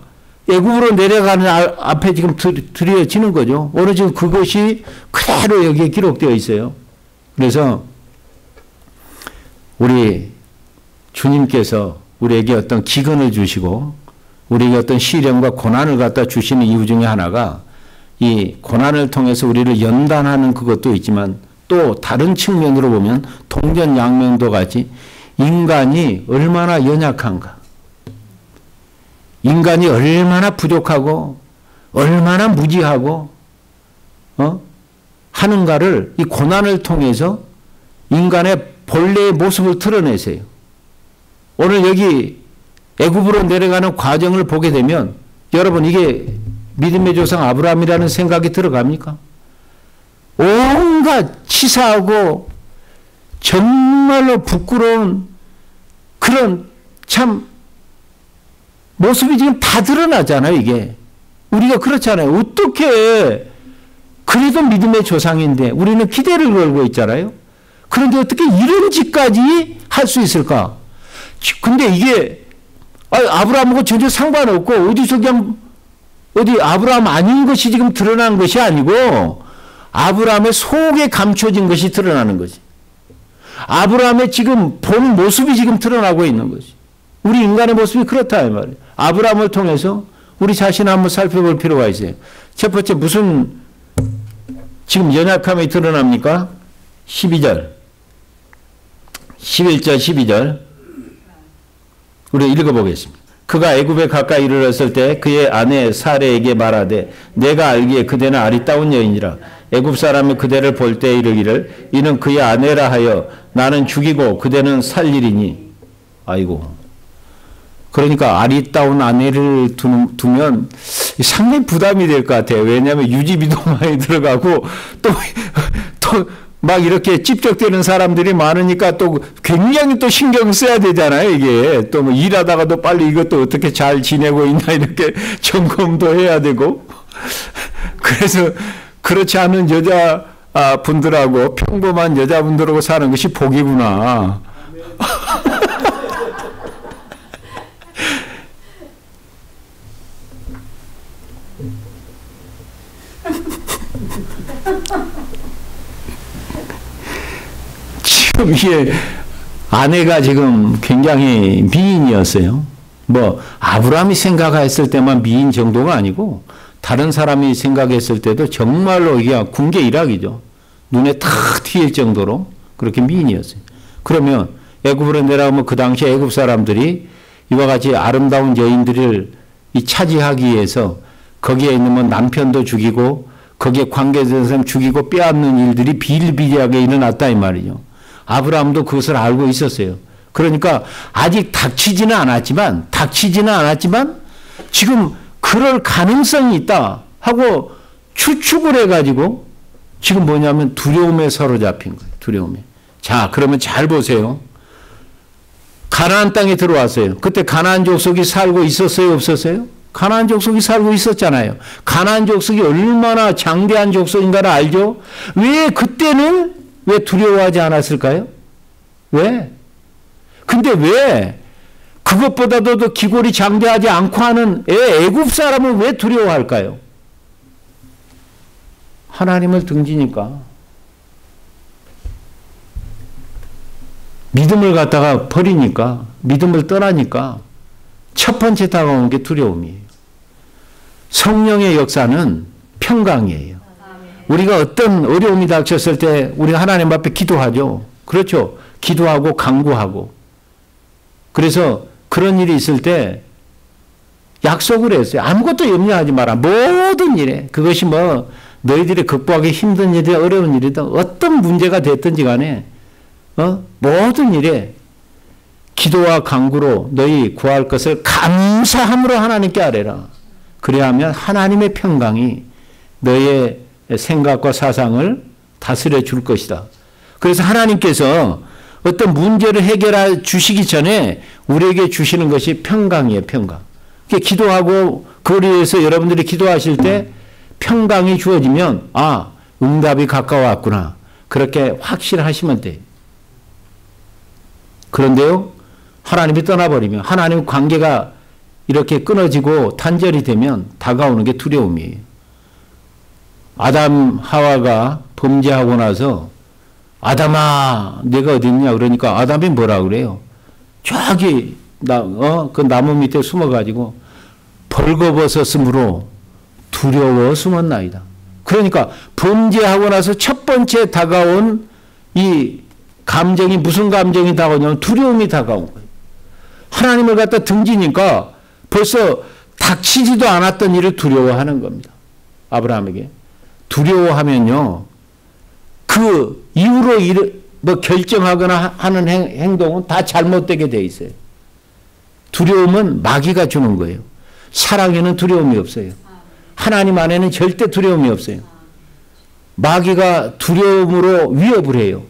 애굽으로 내려가는 앞에 지금 드려지는 거죠. 오늘 지금 그것이 그대로 여기에 기록되어 있어요. 그래서 우리 주님께서 우리에게 어떤 기근을 주시고 우리에게 어떤 시련과 고난을 갖다 주시는 이유 중에 하나가 이 고난을 통해서 우리를 연단하는 그것도 있지만 또 다른 측면으로 보면 동전양면도 같이 인간이 얼마나 연약한가, 인간이 얼마나 부족하고 얼마나 무지하고 하는가를 이 고난을 통해서 인간의 본래의 모습을 드러내세요. 오늘 여기 애굽으로 내려가는 과정을 보게 되면 여러분 이게 믿음의 조상 아브라함이라는 생각이 들어갑니까? 온갖 치사하고 정말로 부끄러운 그런 참 모습이 지금 다 드러나잖아요. 이게 우리가 그렇잖아요. 어떻게 그래도 믿음의 조상인데 우리는 기대를 걸고 있잖아요. 그런데 어떻게 이런 짓까지 할 수 있을까? 근데 이게 아브라함하고 전혀 상관없고 어디서 그냥 어디 아브라함 아닌 것이 지금 드러난 것이 아니고 아브라함의 속에 감춰진 것이 드러나는 거지. 아브라함의 지금 본 모습이 지금 드러나고 있는 거지. 우리 인간의 모습이 그렇다 이 말이에요. 아브라함을 통해서 우리 자신을 한번 살펴볼 필요가 있어요. 첫 번째 무슨 지금 연약함이 드러납니까? 12절 11절 12절 우리 읽어보겠습니다. 그가 애굽에 가까이 이르렀을 때 그의 아내 사레에게 말하되 내가 알기에 그대는 아리따운 여인이라 애굽 사람이 그대를 볼 때 이르기를 이는 그의 아내라 하여 나는 죽이고 그대는 살리리니. 아이고. 그러니까 아리따운 아내를 두면 상당히 부담이 될 것 같아요. 왜냐하면 유지비도 많이 들어가고 또 막 이렇게 찝적대는 사람들이 많으니까 또 굉장히 또 신경 써야 되잖아요. 이게 또 뭐 일하다가도 빨리 이것도 어떻게 잘 지내고 있나 이렇게 점검도 해야 되고. 그래서 그렇지 않은 여자 분들하고 평범한 여자분들하고 사는 것이 복이구나. 지금 이게 아내가 지금 굉장히 미인이었어요. 뭐 아브라함이 생각했을 때만 미인 정도가 아니고 다른 사람이 생각했을 때도 정말로 이게 군계 일학이죠. 눈에 탁 튀일 정도로 그렇게 미인이었어요. 그러면 애굽으로 내려가면 그 당시 애굽 사람들이 이와 같이 아름다운 여인들을 차지하기 위해서 거기에 있는 뭐 남편도 죽이고 거기에 관계된 사람 죽이고 빼앗는 일들이 비일비재하게 일어났다 이 말이죠. 아브라함도 그것을 알고 있었어요. 그러니까 아직 닥치지는 않았지만 지금 그럴 가능성이 있다 하고 추측을 해가지고 지금 뭐냐면 두려움에 사로잡힌 거예요. 두려움에. 자, 그러면 잘 보세요. 가나안 땅에 들어왔어요. 그때 가나안 족속이 살고 있었어요? 없었어요? 가나안 족속이 살고 있었잖아요. 가나안 족속이 얼마나 장대한 족속인가를 알죠? 왜 그때는 왜 두려워하지 않았을까요? 왜? 근데 왜 그것보다도 더 기골이 장대하지 않고 하는 애굽 사람은 왜 두려워할까요? 하나님을 등지니까. 믿음을 갖다가 버리니까, 믿음을 떠나니까 첫 번째 다가오는 게 두려움이에요. 성령의 역사는 평강이에요. 우리가 어떤 어려움이 닥쳤을 때 우리가 하나님 앞에 기도하죠. 그렇죠. 기도하고 간구하고. 그래서 그런 일이 있을 때 약속을 했어요. 아무것도 염려하지 마라. 모든 일에. 그것이 뭐 너희들이 극복하기 힘든 일이든 어려운 일이든 어떤 문제가 됐든지 간에 모든 일에 기도와 간구로 너희 구할 것을 감사함으로 하나님께 아뢰라. 그래야 하면 하나님의 평강이 너의 생각과 사상을 다스려 줄 것이다. 그래서 하나님께서 어떤 문제를 해결해 주시기 전에 우리에게 주시는 것이 평강이에요. 평강. 기도하고 그걸 위해서 여러분들이 기도하실 때 평강이 주어지면 아, 응답이 가까워왔구나. 그렇게 확신하시면 돼요. 그런데요, 하나님이 떠나버리면 하나님 관계가 이렇게 끊어지고 단절이 되면 다가오는 게 두려움이에요. 아담 하와가 범죄하고 나서 아담아 내가 어디 있냐 그러니까 아담이 뭐라 그래요? 저기 그 나무 밑에 숨어가지고 벌거벗었으므로 두려워 숨었나이다. 그러니까 범죄하고 나서 첫 번째 다가온 이 감정이 무슨 감정이 다가오냐면 두려움이 다가온 거예요. 하나님을 갖다 등지니까 벌써 닥치지도 않았던 일을 두려워하는 겁니다. 아브라함에게. 두려워하면요. 그 이후로 뭐 결정하거나 하는 행동은 다 잘못되게 돼 있어요. 두려움은 마귀가 주는 거예요. 사랑에는 두려움이 없어요. 하나님 안에는 절대 두려움이 없어요. 마귀가 두려움으로 위협을 해요.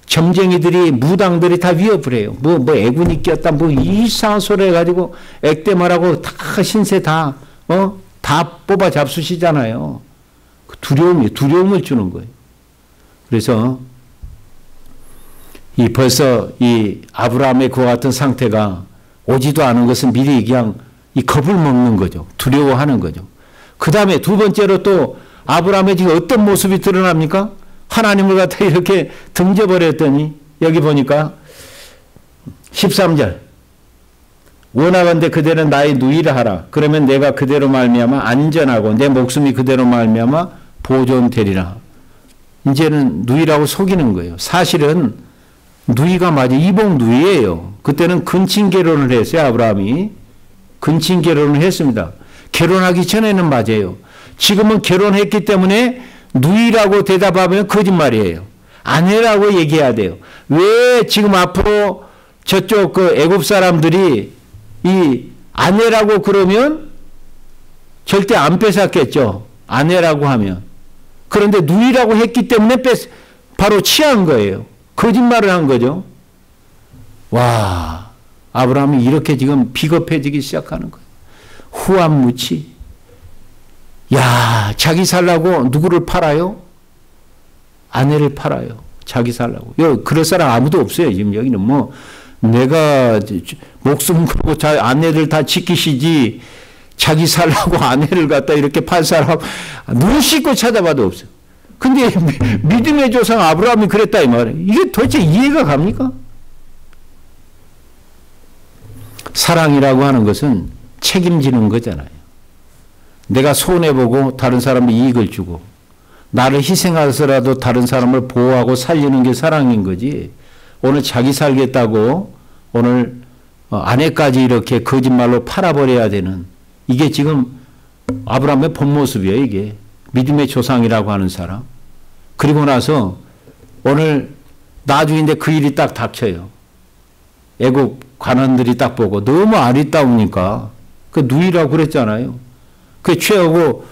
점쟁이들이 무당들이 다 위협을 해요. 뭐 애군이 꼈다 뭐 이상한 소리 해가지고 액땜하라고 다 신세 다 뽑아 잡수시잖아요. 두려움을 주는 거예요. 그래서 벌써 이 아브라함의 그와 같은 상태가 오지도 않은 것은 미리 그냥 이 겁을 먹는 거죠. 두려워하는 거죠. 그 다음에 두 번째로 또 아브라함의 지금 어떤 모습이 드러납니까? 하나님을 갖다 이렇게 등져버렸더니 여기 보니까 13절 원하건대 그대는 나의 누이라 하라. 그러면 내가 그대로 말미암아 안전하고 내 목숨이 그대로 말미암아 보존되리라. 이제는 누이라고 속이는 거예요. 사실은 누이가 맞아 이복 누이예요. 그때는 근친 결혼을 했어요. 아브라함이 근친 결혼을 했습니다. 결혼하기 전에는 맞아요. 지금은 결혼했기 때문에 누이라고 대답하면 거짓말이에요. 아내라고 얘기해야 돼요. 왜 지금 앞으로 저쪽 그 애굽 사람들이 이 아내라고 그러면 절대 안 뺏었겠죠. 아내라고 하면. 그런데 누이라고 했기 때문에 바로 취한 거예요. 거짓말을 한 거죠. 와, 아브라함이 이렇게 지금 비겁해지기 시작하는 거예요. 후한무치. 야, 자기 살라고 누구를 팔아요? 아내를 팔아요. 자기 살라고. 그럴 사람 아무도 없어요. 지금 여기는 뭐 내가 목숨 걸고 아내들 다 지키시지 자기 살라고 아내를 갖다 이렇게 팔 사람 눈 씻고 찾아봐도 없어요. 근데 믿음의 조상 아브라함이 그랬다 이 말이에요. 이게 도대체 이해가 갑니까? 사랑이라고 하는 것은 책임지는 거잖아요. 내가 손해보고 다른 사람의 이익을 주고 나를 희생하서라도 다른 사람을 보호하고 살리는 게 사랑인 거지. 오늘 자기 살겠다고 오늘 아내까지 이렇게 거짓말로 팔아버려야 되는 이게 지금 아브라함의 본 모습이에요. 이게 믿음의 조상이라고 하는 사람. 그리고 나서 오늘 나중에 이제 그 일이 딱 닥쳐요. 애국 관원들이 딱 보고 너무 아리따우니까 그 누이라고 그랬잖아요. 그 취하고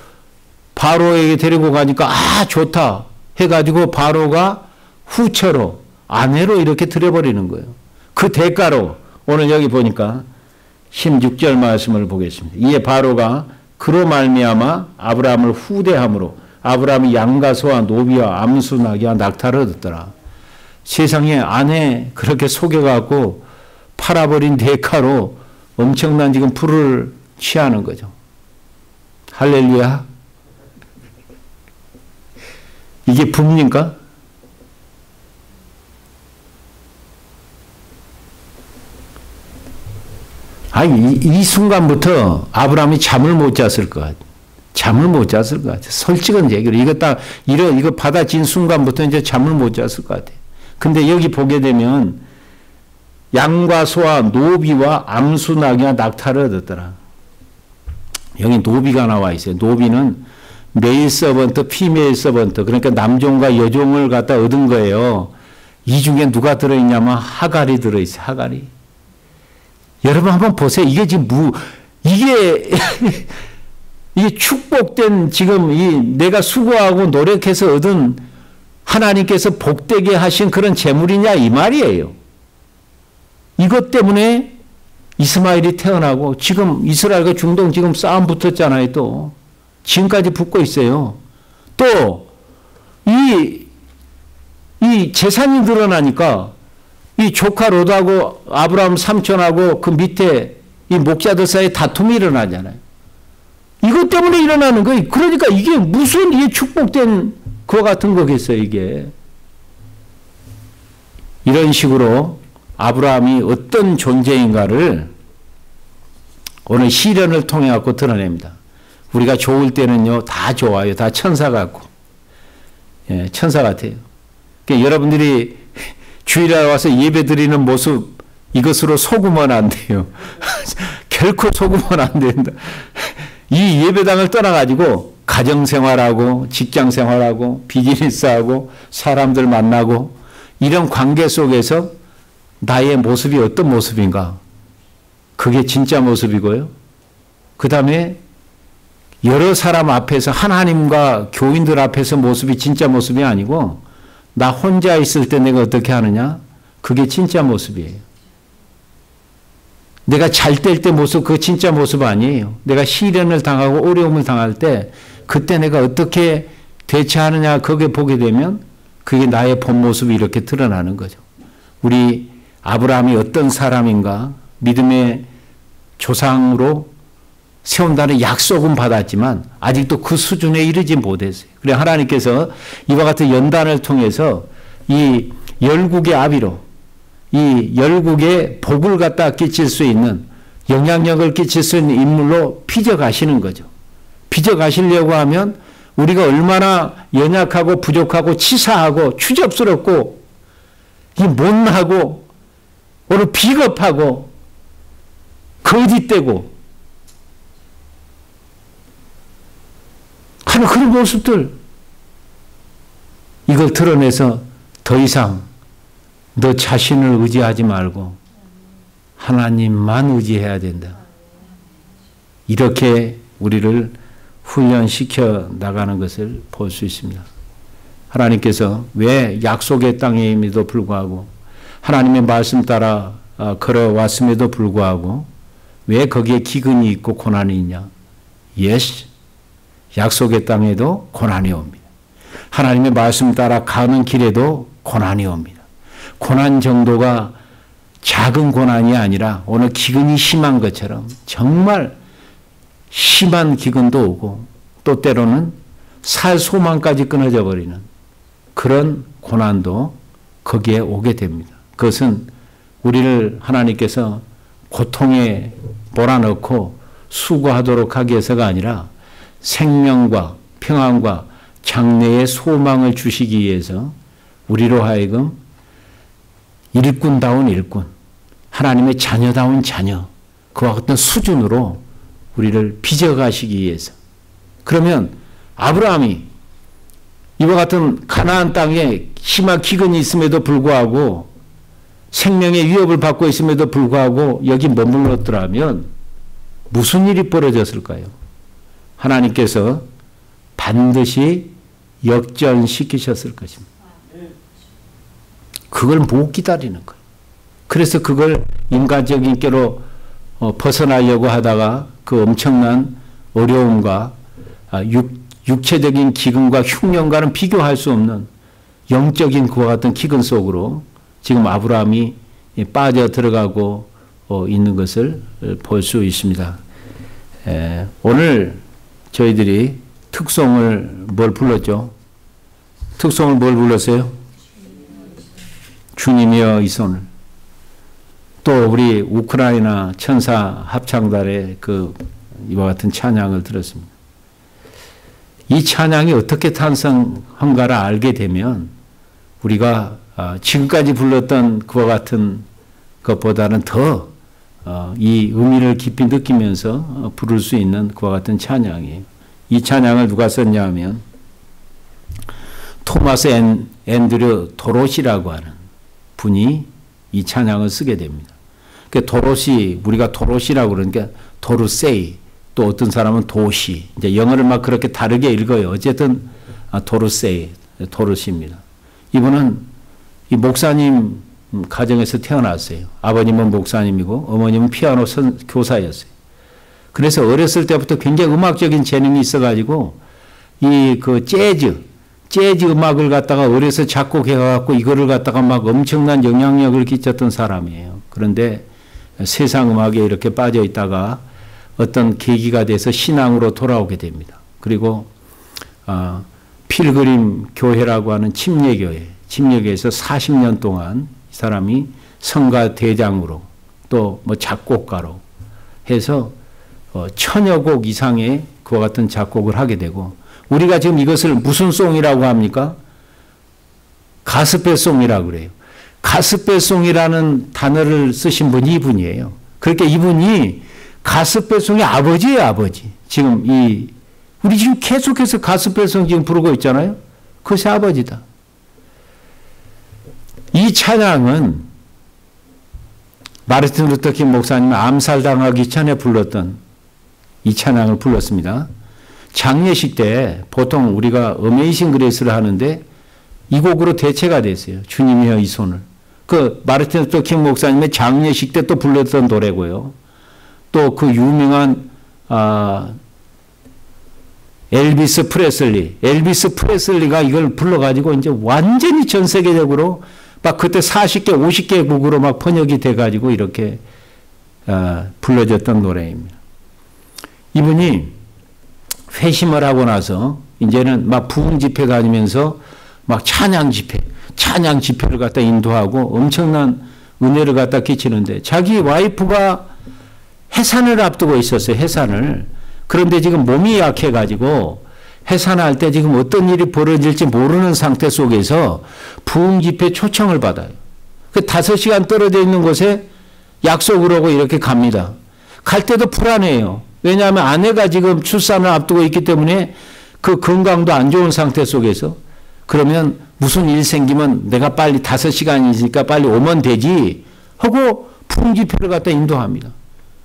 바로에게 데리고 가니까 아 좋다 해가지고 바로가 후처로 아내로 이렇게 들여버리는 거예요. 그 대가로 오늘 여기 보니까 16절 말씀을 보겠습니다. 이에 바로가 그로 말미암아 아브라함을 후대함으로 아브라함이 양과 소와 노비와 암수 나귀와 낙타를 얻었더라. 세상에 아내 그렇게 속여갖고 팔아버린 대가로 엄청난 지금 불을 취하는 거죠. 할렐루야. 이게 부입니까? 아니, 이 순간부터 아브라함이 잠을 못 잤을 것 같아요. 잠을 못 잤을 것 같아요. 솔직한 얘기로. 이거 받아진 순간부터 이제 잠을 못 잤을 것 같아요. 근데 여기 보게 되면 양과 소와 노비와 암수 나귀와 낙타를 얻었더라. 여기 노비가 나와 있어요. 노비는 메일 서번트, 피메일 서번트. 그러니까 남종과 여종을 갖다 얻은 거예요. 이 중에 누가 들어있냐면 하갈이 들어있어요. 하갈이. 여러분 한번 보세요. 이게 지금 이게 축복된 지금 내가 수고하고 노력해서 얻은 하나님께서 복되게 하신 그런 재물이냐 이 말이에요. 이것 때문에 이스마엘이 태어나고 지금 이스라엘과 중동 지금 싸움 붙었잖아요. 또 지금까지 붙고 있어요. 또 이 재산이 늘어나니까 이 조카 롯하고 아브라함 삼촌하고 그 밑에 이 목자들 사이에 다툼이 일어나잖아요. 이것 때문에 일어나는 거예요. 그러니까 이게 무슨 이게 축복된 그와 같은 거겠어요, 이게. 이런 식으로 아브라함이 어떤 존재인가를 오늘 시련을 통해 갖고 드러냅니다. 우리가 좋을 때는요, 다 좋아요. 다 천사 같고. 예, 천사 같아요. 그러니까 여러분들이 주일에 와서 예배 드리는 모습, 이것으로 속으면 안 돼요. 결코 속으면 안 된다. 이 예배당을 떠나가지고 가정생활하고 직장생활하고 비즈니스하고 사람들 만나고 이런 관계 속에서 나의 모습이 어떤 모습인가? 그게 진짜 모습이고요. 그 다음에 여러 사람 앞에서 하나님과 교인들 앞에서 모습이 진짜 모습이 아니고 나 혼자 있을 때 내가 어떻게 하느냐? 그게 진짜 모습이에요. 내가 잘 될 때 모습, 그거 진짜 모습 아니에요. 내가 시련을 당하고 어려움을 당할 때 그때 내가 어떻게 대처하느냐 그게 보게 되면 그게 나의 본 모습이 이렇게 드러나는 거죠. 우리 아브라함이 어떤 사람인가 믿음의 조상으로 세운다는 약속은 받았지만 아직도 그 수준에 이르지 못했어요. 그래 하나님께서 이와 같은 연단을 통해서 이 열국의 아비로 이 열국의 복을 갖다 끼칠 수 있는 영향력을 끼칠 수 있는 인물로 빚어가시는 거죠. 빚어가시려고 하면 우리가 얼마나 연약하고 부족하고 치사하고 추접스럽고 못나고 오늘 비겁하고 거짓되고 하는 그런 모습들 이걸 드러내서 더 이상 너 자신을 의지하지 말고 하나님만 의지해야 된다. 이렇게 우리를 훈련시켜 나가는 것을 볼 수 있습니다. 하나님께서 왜 약속의 땅임에도 불구하고 하나님의 말씀 따라 걸어왔음에도 불구하고 왜 거기에 기근이 있고 고난이 있냐? Yes, 약속의 땅에도 고난이 옵니다. 하나님의 말씀 따라 가는 길에도 고난이 옵니다. 고난 정도가 작은 고난이 아니라 오늘 기근이 심한 것처럼 정말 심한 기근도 오고 또 때로는 살 소망까지 끊어져 버리는 그런 고난도 거기에 오게 됩니다. 그것은 우리를 하나님께서 고통에 몰아넣고 수고하도록 하기 위해서가 아니라 생명과 평안과 장래의 소망을 주시기 위해서 우리로 하여금 일꾼다운 일꾼, 하나님의 자녀다운 자녀, 그와 같은 수준으로 우리를 빚어가시기 위해서. 그러면 아브라함이 이와 같은 가나안 땅에 심한 기근이 있음에도 불구하고 생명의 위협을 받고 있음에도 불구하고 여기 머물렀더라면 무슨 일이 벌어졌을까요? 하나님께서 반드시 역전시키셨을 것입니다. 그걸 못 기다리는 거예요. 그래서 그걸 인간적인 께로 벗어나려고 하다가 그 엄청난 어려움과 육체적인 기근과 흉년과는 비교할 수 없는 영적인 그와 같은 기근 속으로 지금 아브라함이 빠져 들어가고 있는 것을 볼 수 있습니다. 오늘 저희들이 특송을 뭘 불렀죠? 특송을 뭘 불렀어요? 주님이여 이 손을. 또 우리 우크라이나 천사 합창단의 이와 같은 찬양을 들었습니다. 이 찬양이 어떻게 탄생한가를 알게 되면 우리가 지금까지 불렀던 그와 같은 것보다는 더 이 의미를 깊이 느끼면서 부를 수 있는 그와 같은 찬양이에요. 이 찬양을 누가 썼냐 하면 토마스 앤드류 도롯이라고 하는 분이 이 찬양을 쓰게 됩니다. 도롯이, 우리가 도롯이라고 그러니까 도르세이, 또 어떤 사람은 도시, 이제 영어를 막 그렇게 다르게 읽어요. 어쨌든 도르세이, 도롯입니다. 이분은 이 목사님 가정에서 태어났어요. 아버님은 목사님이고 어머님은 피아노 교사였어요. 그래서 어렸을 때부터 굉장히 음악적인 재능이 있어가지고 재즈 음악을 갖다가 어려서 작곡해갖고 이거를 갖다가 막 엄청난 영향력을 끼쳤던 사람이에요. 그런데 세상 음악에 이렇게 빠져 있다가 어떤 계기가 돼서 신앙으로 돌아오게 됩니다. 그리고 필그림 교회라고 하는 침례교회에서 40년 동안 이 사람이 성가 대장으로 또 뭐 작곡가로 해서 1000여 곡 이상의 그와 같은 작곡을 하게 되고, 우리가 지금 이것을 무슨 송이라고 합니까? 가스펠송이라고 그래요. 가스펠송이라는 단어를 쓰신 분이 이분이에요. 그러니까 이분이 가스펠송의 아버지예요, 아버지. 지금 우리 지금 계속해서 가스펠송 지금 부르고 있잖아요. 그것이 아버지다. 이 찬양은 마르틴 루터 킹 목사님이 암살당하기 전에 불렀던 이 찬양을 불렀습니다. 장례식 때 보통 우리가 어메이징 그레이스를 하는데 이 곡으로 대체가 됐어요. 주님이여 이 손을. 그 마르틴 루터 킹 목사님의 장례식 때 또 불렀던 노래고요. 또 그 유명한 엘비스 프레슬리가 이걸 불러가지고 이제 완전히 전 세계적으로 막 그때 40개, 50개국으로 막 번역이 돼가지고 이렇게 불러졌던 노래입니다. 이분이 회심을 하고 나서 이제는 막 부흥 집회 다니면서 막 찬양 집회를 갖다 인도하고 엄청난 은혜를 갖다 끼치는데 자기 와이프가 해산을 앞두고 있었어요. 해산을. 그런데 지금 몸이 약해가지고 해산할 때 지금 어떤 일이 벌어질지 모르는 상태 속에서 부흥 집회 초청을 받아요. 그 5시간 떨어져 있는 곳에 약속을 하고 이렇게 갑니다. 갈 때도 불안해요. 왜냐하면 아내가 지금 출산을 앞두고 있기 때문에 그 건강도 안 좋은 상태 속에서 그러면 무슨 일 생기면 내가 빨리 5시간이니까 빨리 오면 되지 하고 부흥 집회를 갖다 인도합니다.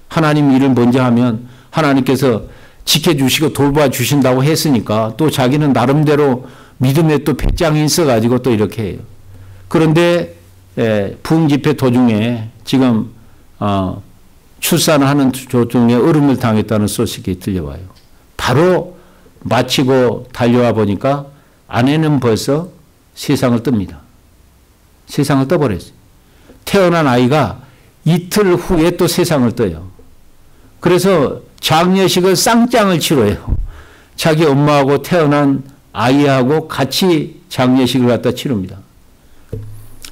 하나님 일을 먼저 하면 하나님께서 지켜주시고 돌봐주신다고 했으니까 또 자기는 나름대로 믿음에 또 배짱이 있어가지고 또 이렇게 해요. 그런데 부흥 집회 도중에 지금 출산을 하는 도중에 어름을 당했다는 소식이 들려와요. 바로 마치고 달려와 보니까 아내는 벌써 세상을 뜹니다. 세상을 떠버렸어요. 태어난 아이가 이틀 후에 또 세상을 떠요. 그래서 장례식을 쌍장을 치러요. 자기 엄마하고 태어난 아이하고 같이 장례식을 갖다 치릅니다.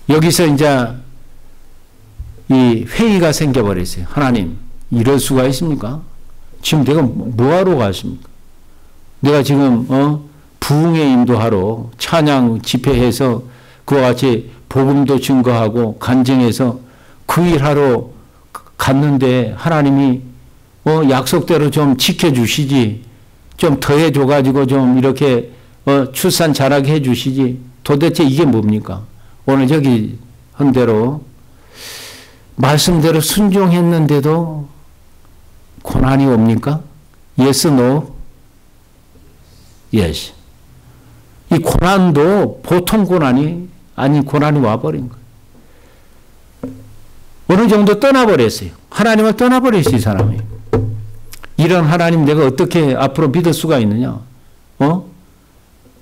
여기서 이제 이 회의가 생겨버렸어요. 하나님, 이럴 수가 있습니까? 지금 내가 뭐하러 갔습니까? 내가 지금 부흥에 인도하러 찬양 집회해서 그와 같이 복음도 증거하고 간증해서 그 일하러 갔는데 하나님이 약속대로 좀 지켜주시지, 좀 더해줘가지고 좀 이렇게 출산 잘하게 해주시지. 도대체 이게 뭡니까? 오늘 저기 한 대로 말씀대로 순종했는데도 고난이 옵니까? Yes, no? Yes. 이 고난도 보통 고난이 아닌 고난이 와버린 거예요. 어느 정도 떠나버렸어요. 하나님을 떠나버렸어요, 이 사람이. 이런 하나님 내가 어떻게 앞으로 믿을 수가 있느냐?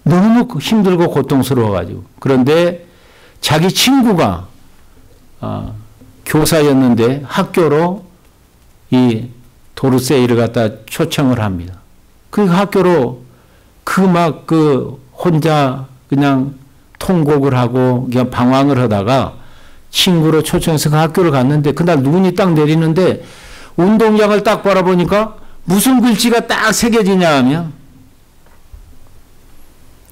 너무 힘들고 고통스러워가지고. 그런데 자기 친구가 교사였는데 학교로 이 도르세이를 갖다 초청을 합니다. 그 학교로 혼자 그냥 통곡을 하고 그냥 방황을 하다가 친구로 초청해서 그 학교를 갔는데 그날 눈이 딱 내리는데 운동장을 딱 바라보니까 무슨 글씨가 딱 새겨지냐 하면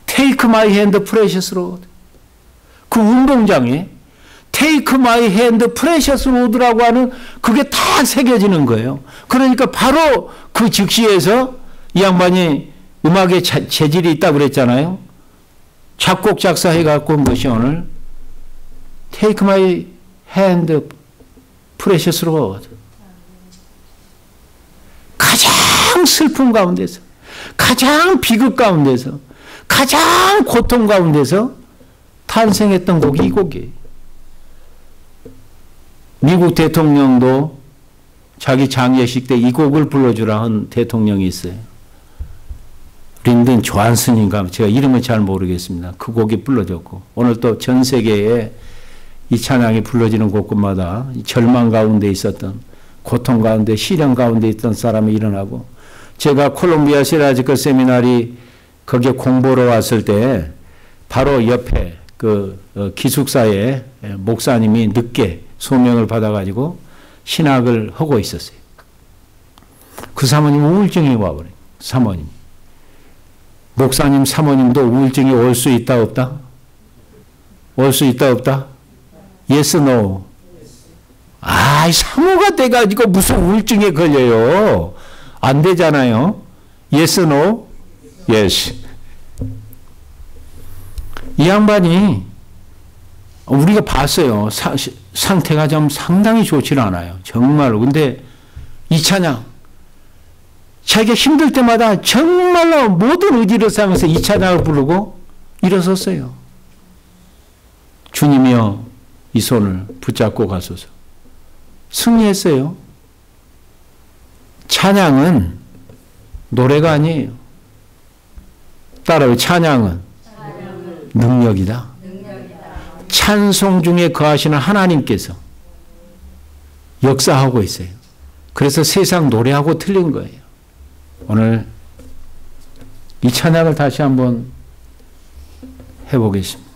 Take my hand, precious Lord. 그 운동장에 Take my hand, precious Lord라고 하는 그게 딱 새겨지는 거예요. 그러니까 바로 그 즉시에서 이 양반이 음악에 재질이 있다고 그랬잖아요. 작곡 작사해 갖고 온 것이 오늘 Take my hand, precious Lord. 가장 슬픔 가운데서, 가장 비극 가운데서, 가장 고통 가운데서 탄생했던 곡이 이 곡이에요. 미국 대통령도 자기 장례식 때 이 곡을 불러주라 한 대통령이 있어요. 린든 조한슨인가 제가 이름은 잘 모르겠습니다. 그 곡이 불러졌고 오늘 또 전 세계에 이 찬양이 불러지는 곳곳마다 절망 가운데 있었던 고통 가운데 시련 가운데 있던 사람이 일어나고 제가 콜롬비아 시라지크 세미나리 거기에 공부로 왔을 때 바로 옆에 그 기숙사에 목사님이 늦게 소명을 받아가지고 신학을 하고 있었어요. 그 사모님 우울증이 와버려요. 사모님. 목사님 사모님도 우울증이 올 수 있다 없다? 올 수 있다 없다? Yes, no. 사모가 돼가지고 무슨 우울증에 걸려요. 안 되잖아요. Yes, no? Yes. 이 양반이 우리가 봤어요. 상태가 좀 상당히 좋지는 않아요. 정말로. 근데 이 찬양 자기가 힘들 때마다 정말로 모든 의지를 사용해서 이 찬양을 부르고 일어섰어요. 주님이여 이 손을 붙잡고 가소서. 승리했어요. 찬양은 노래가 아니에요. 따라요. 찬양은 능력이다. 찬송 중에 거하시는 하나님께서 역사하고 있어요. 그래서 세상 노래하고 틀린 거예요. 오늘 이 찬양을 다시 한번 해보겠습니다.